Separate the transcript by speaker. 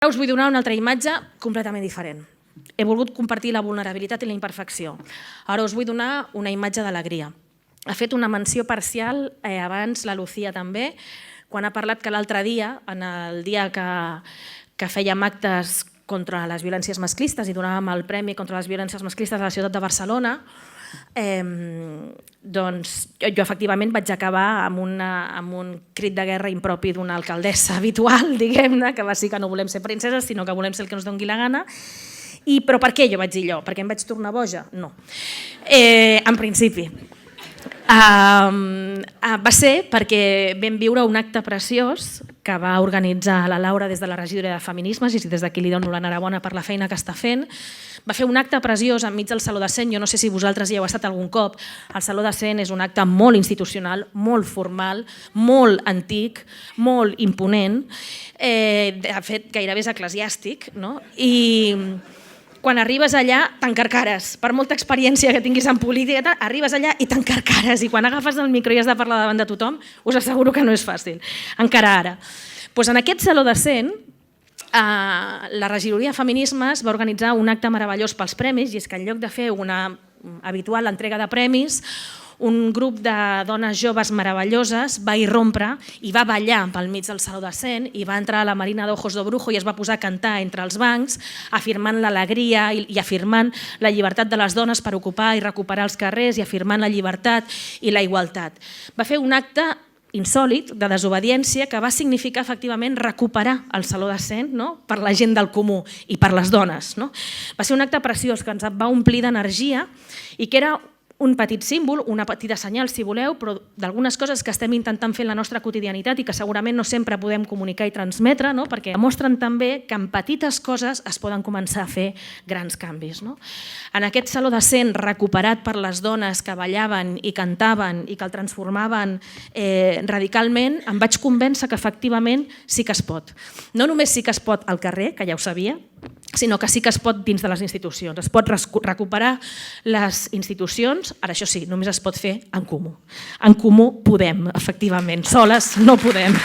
Speaker 1: Ara us vull donar una altra imatge completament diferent. He volgut compartir la vulnerabilitat i la imperfecció. Ara us vull donar una imatge d'alegria. Ha fet una menció parcial abans la Lucía també, quan ha parlat que l'altre dia, en el dia que fèiem actes contra les violències masclistes i donàvem el Premi contra les violències masclistes a la ciutat de Barcelona, doncs jo efectivament vaig acabar amb un crit de guerra impropi d'una alcaldessa habitual, diguem-ne, que va dir que no volem ser princeses, sinó que volem ser el que ens doni la gana. Però per què jo vaig dir allò? Perquè em vaig tornar boja? No. En principi. Va ser perquè vam viure un acte preciós que va organitzar la Laura des de la regidoria de Feminismes, i des d'aquí li dono l'enhorabona per la feina que està fent. Va fer un acte preciós enmig del Saló de Cent. Jo no sé si vosaltres hi heu estat algun cop. El Saló de Cent és un acte molt institucional, molt formal, molt antic, molt imponent. De fet, gairebé és eclesiàstic, no? I quan arribes allà t'encarcares, per molta experiència que tinguis en política, arribes allà i t'encarcares, i quan agafes el micro i has de parlar davant de tothom, us asseguro que no és fàcil, encara ara. Doncs en aquest Saló de Cent, la regidoria de Feminismes va organitzar un acte meravellós pels premis, i és que en lloc de fer una habitual entrega de premis, un grup de dones joves meravelloses va irrompre i va ballar pel mig del Saló de Cent, i va entrar a la Marina d'Ojos de Brujo i es va posar a cantar entre els bancs, afirmant l'alegria i afirmant la llibertat de les dones per ocupar i recuperar els carrers, i afirmant la llibertat i la igualtat. Va fer un acte insòlit de desobediència que va significar efectivament recuperar el Saló de Cent per la gent del comú i per les dones. Va ser un acte preciós que ens va omplir d'energia i que era un petit símbol, una petita senyal, si voleu, però d'algunes coses que estem intentant fer en la nostra quotidianitat i que segurament no sempre podem comunicar i transmetre, perquè demostren també que en petites coses es poden començar a fer grans canvis. En aquest Saló de Cent, recuperat per les dones que ballaven i cantaven i que el transformaven radicalment, em vaig convèncer que efectivament sí que es pot. No només sí que es pot al carrer, que ja ho sabia, sinó que sí que es pot dins de les institucions. Es pot recuperar les institucions, ara això sí, només es pot fer en comú. En comú podem, efectivament, soles no podem.